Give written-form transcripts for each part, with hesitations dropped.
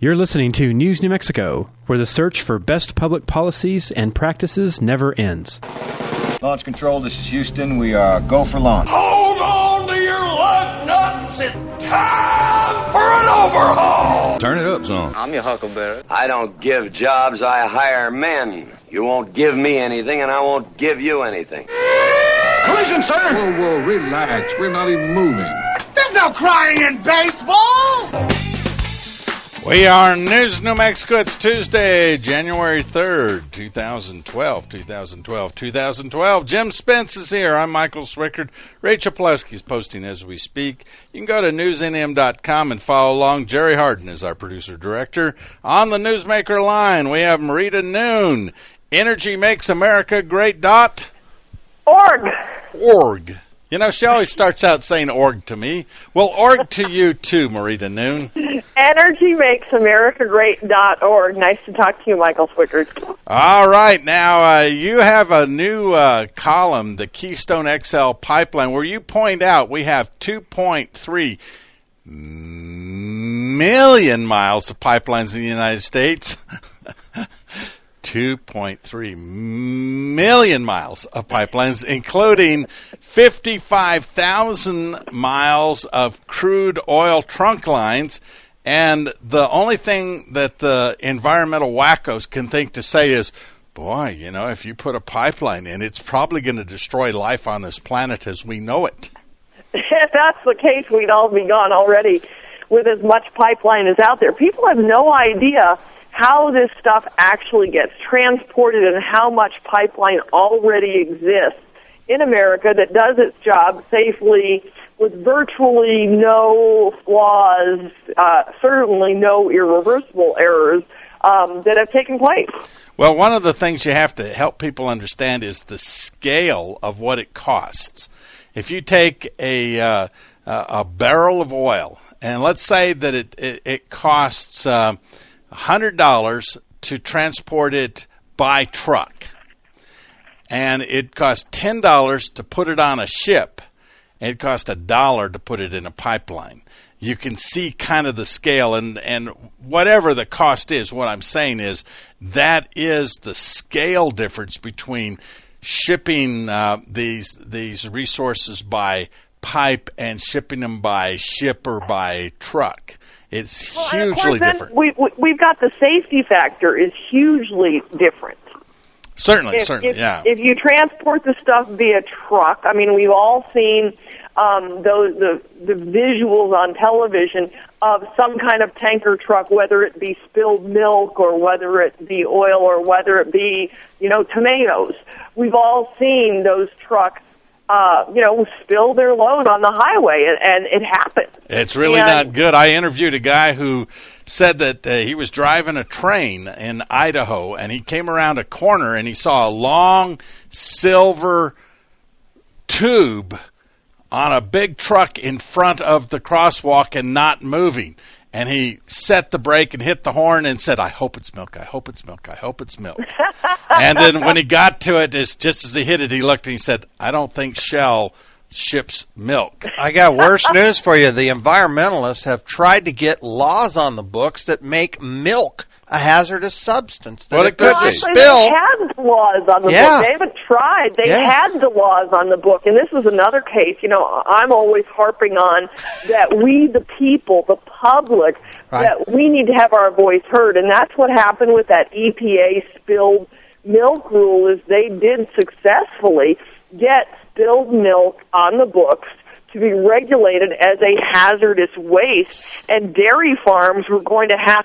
You're listening to News New Mexico, where the search for best public policies and practices never ends. Launch control, this is Houston. We are go for launch. Hold on to your lug nuts. It's time for an overhaul. Turn it up some. I'm your huckleberry. I don't give jobs, I hire men. You won't give me anything, and I won't give you anything. Collision, sir. Whoa, relax. We're not even moving. There's no crying in baseball. We are News New Mexico. It's Tuesday, January 3rd, 2012. Jim Spence is here. I'm Michael Swickard. Rachel Plesky is posting as we speak. You can go to newsnm.com and follow along. Jerry Harden is our producer-director. On the Newsmaker line, we have Marita Noon. Energy makes America great. Org. You know, she always starts out saying org to me. Well, org to you too, Marita Noon. EnergyMakesAmericaGreat.org. Nice to talk to you, Michael Swickard. All right. Now, you have a new column, the Keystone XL pipeline, where you point out we have 2.3 million miles of pipelines in the United States. 2.3 million miles of pipelines, including 55,000 miles of crude oil trunk lines. And the only thing that the environmental wackos can think to say is, boy, you know, if you put a pipeline in, it's probably going to destroy life on this planet as we know it. If that's the case, we'd all be gone already with as much pipeline as out there. People have no idea how this stuff actually gets transported and how much pipeline already exists in America that does its job safely with virtually no flaws, certainly no irreversible errors that have taken place. Well, one of the things you have to help people understand is the scale of what it costs. If you take a barrel of oil, and let's say that it costs $100 to transport it by truck, and it costs $10 to put it on a ship, and it costs $1 to put it in a pipeline. You can see kind of the scale, and whatever the cost is, what I'm saying is that is the scale difference between shipping these resources by pipe and shipping them by ship or by truck. It's hugely different. We've got the safety factor is hugely different. Certainly, yeah. If you transport the stuff via truck, I mean, we've all seen the visuals on television of some kind of tanker truck, whether it be spilled milk or whether it be oil or whether it be, tomatoes. We've all seen those trucks spill their load on the highway, and it happened. It's really not good. I interviewed a guy who said that he was driving a train in Idaho, and he came around a corner, and he saw a long silver tube on a big truck in front of the crosswalk and not moving. And he set the brake and hit the horn and said, I hope it's milk, I hope it's milk, I hope it's milk. And then when he got to it, just as he hit it, he looked and he said, I don't think Shell ships milk. I got worse news for you. The environmentalists have tried to get laws on the books that make milk a hazardous substance. Well, it could be. They had the laws on the book. They haven't tried. They had the laws on the book. And this is another case. I'm always harping on that we, the people, the public, that we need to have our voice heard. And that's what happened with that EPA spilled milk rule is they did successfully get spilled milk on the books to be regulated as a hazardous waste, and dairy farms were going to have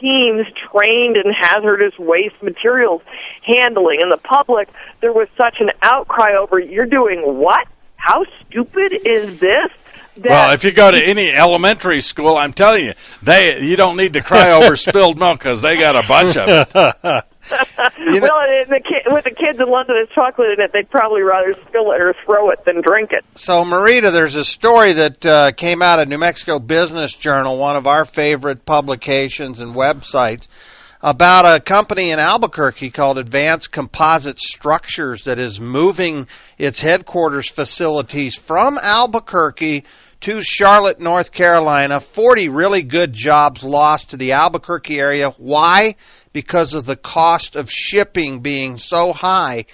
teams trained in hazardous waste materials handling. And the public, there was such an outcry over, you're doing what? How stupid is this? Well, if you go to any elementary school, I'm telling you, you don't need to cry over spilled milk because they got a bunch of it. With the kids in London and chocolate in it, they'd probably rather spill it or throw it than drink it. So, Marita, there's a story that came out of New Mexico Business Journal, one of our favorite publications and websites, about a company in Albuquerque called Advanced Composite Structures that is moving its headquarters facilities from Albuquerque to Charlotte, North Carolina. 40 really good jobs lost to the Albuquerque area. Why? Because of the cost of shipping being so high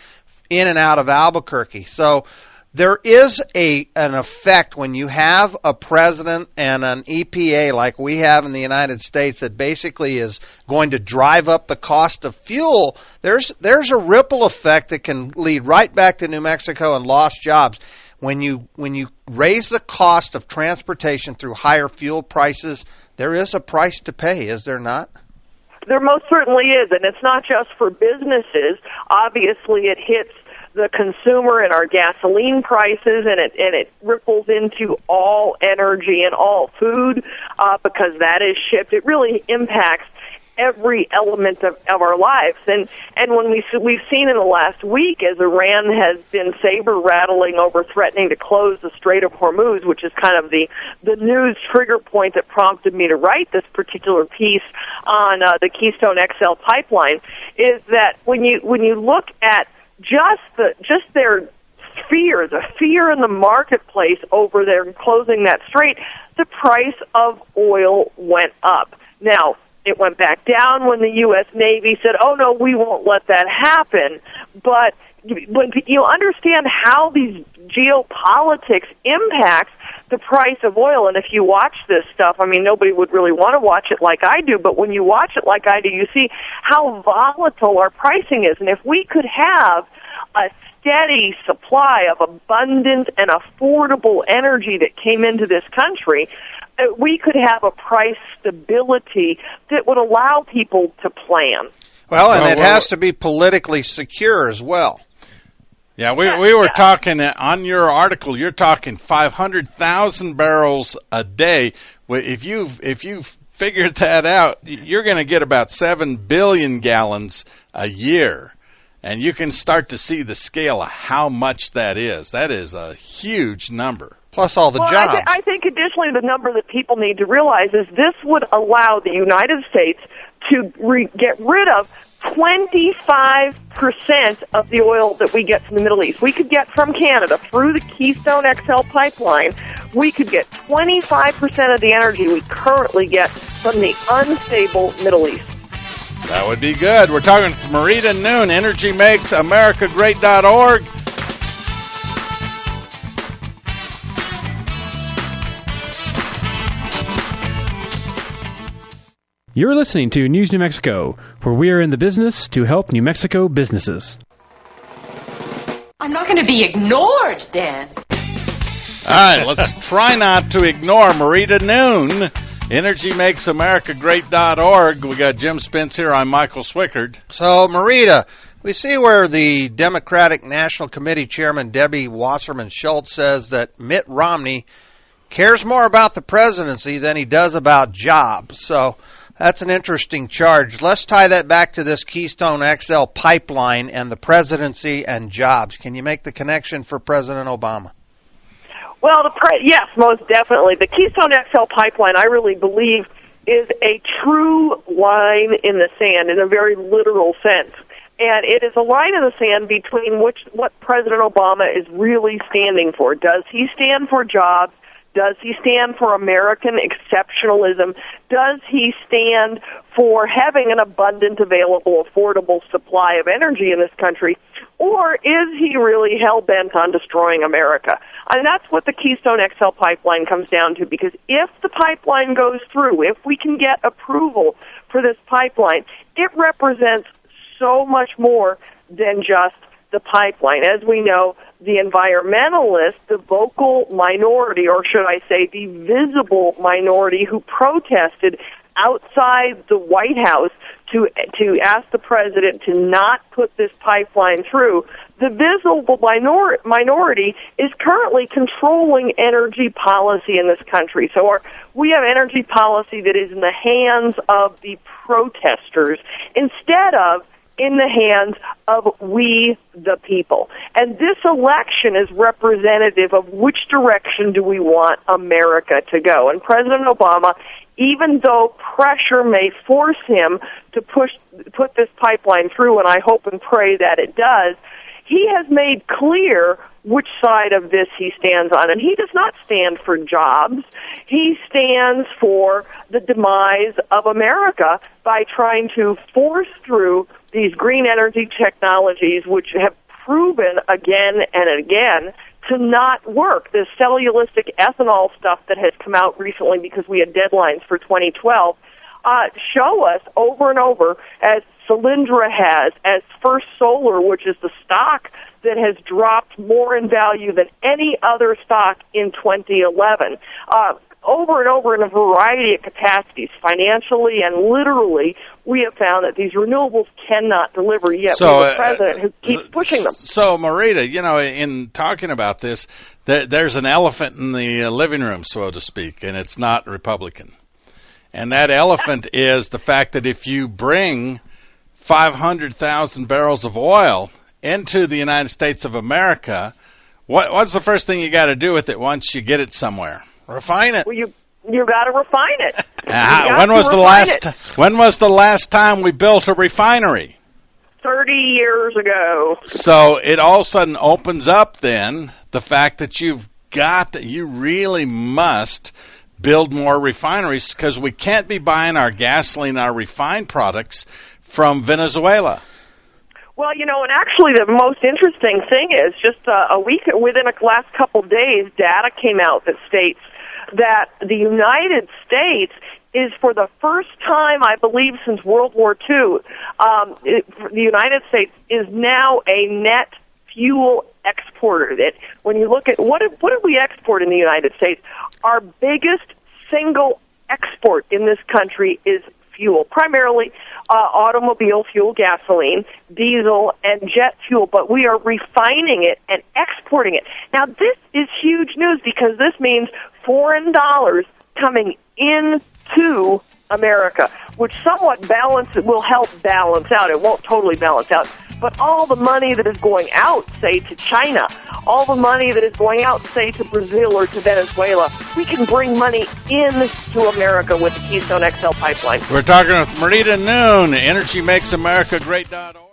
in and out of Albuquerque. So there is an effect when you have a president and an EPA like we have in the United States that basically is going to drive up the cost of fuel. There's a ripple effect that can lead right back to New Mexico and lost jobs. When you raise the cost of transportation through higher fuel prices, there is a price to pay, is there not? There most certainly is, and it's not just for businesses. Obviously, it hits the consumer and our gasoline prices, and it ripples into all energy and all food because that is shipped. It really impacts every element of our lives. And when we've seen in the last week, as Iran has been saber rattling over threatening to close the Strait of Hormuz, which is kind of the news trigger point that prompted me to write this particular piece on the Keystone XL pipeline, is that when you look at just their fear, the fear in the marketplace over their closing that strait, the price of oil went up. Now, it went back down when the U.S. Navy said, oh, no, we won't let that happen. But when you understand how these geopolitics impacts the price of oil, and if you watch this stuff, I mean, nobody would really want to watch it like I do, but when you watch it like I do, you see how volatile our pricing is. And if we could have a steady supply of abundant and affordable energy that came into this country, we could have a price stability that would allow people to plan. Well, and it has to be politically secure as well. Yeah, we were talking on your article. You're talking 500,000 barrels a day. If you figured that out, you're going to get about 7 billion gallons a year, and you can start to see the scale of how much that is. That is a huge number. Plus all the jobs. I think additionally the number that people need to realize is this would allow the United States to get rid of 25% of the oil that we get from the Middle East. We could get from Canada through the Keystone XL pipeline. We could get 25% of the energy we currently get from the unstable Middle East. That would be good. We're talking to Marita Noon, EnergyMakesAmericaGreat.org. You're listening to News New Mexico, where we are in the business to help New Mexico businesses. I'm not going to be ignored, Dan. All right, let's try not to ignore Marita Noon, EnergyMakesAmericaGreat.org. We got Jim Spence here. I'm Michael Swickard. So, Marita, we see where the Democratic National Committee Chairman Debbie Wasserman Schultz says that Mitt Romney cares more about the presidency than he does about jobs. So that's an interesting charge. Let's tie that back to this Keystone XL pipeline and the presidency and jobs. Can you make the connection for President Obama? Well, yes, most definitely. The Keystone XL pipeline, I really believe, is a true line in the sand in a very literal sense. And it is a line in the sand between what President Obama is really standing for. Does he stand for jobs? Does he stand for American exceptionalism? Does he stand for having an abundant, available, affordable supply of energy in this country? Or is he really hell-bent on destroying America? And that's what the Keystone XL pipeline comes down to, because if the pipeline goes through, if we can get approval for this pipeline, it represents so much more than just the pipeline. As we know, the environmentalists, the vocal minority, or should I say the visible minority who protested outside the White House to ask the president to not put this pipeline through, the visible minority is currently controlling energy policy in this country. So we have energy policy that is in the hands of the protesters instead of in the hands of we, the people. And this election is representative of which direction do we want America to go. And President Obama even though pressure may force him to put this pipeline through, and I hope and pray that it does, he has made clear which side of this he stands on. And he does not stand for jobs. He stands for the demise of America by trying to force through these green energy technologies, which have proven again and again to not work. This cellulistic ethanol stuff that has come out recently because we had deadlines for 2012 show us over and over, as Solyndra has, as First Solar, which is the stock that has dropped more in value than any other stock in 2011. Over and over in a variety of capacities, financially and literally, we have found that these renewables cannot deliver, yet we have a president who keeps pushing them. So, Marita, you know, in talking about this, there's an elephant in the living room, so to speak, and it's not Republican. And that elephant is the fact that if you bring 500,000 barrels of oil into the United States of America, what's the first thing you got to do with it once you get it somewhere? Refine it. Well, you got to refine it. When was the last time we built a refinery? 30 years ago. So it all of a sudden opens up then the fact that you really must build more refineries, because we can't be buying our gasoline, our refined products from Venezuela. Well, you know, and actually the most interesting thing is just within the last couple days, data came out that states that the United States is, for the first time, I believe, since World War II, the United States is now a net fuel exporter. That when you look at what did we export in the United States, our biggest single export in this country is fuel, primarily automobile fuel, gasoline, diesel, and jet fuel, but we are refining it and exporting it. Now, this is huge news because this means foreign dollars coming into America, which somewhat will help balance out. It won't totally balance out, but all the money that is going out, say, to China, all the money that is going out, say, to Brazil or to Venezuela, we can bring money into America with the Keystone XL pipeline. We're talking with Marita Noon, EnergyMakesAmericaGreat.org.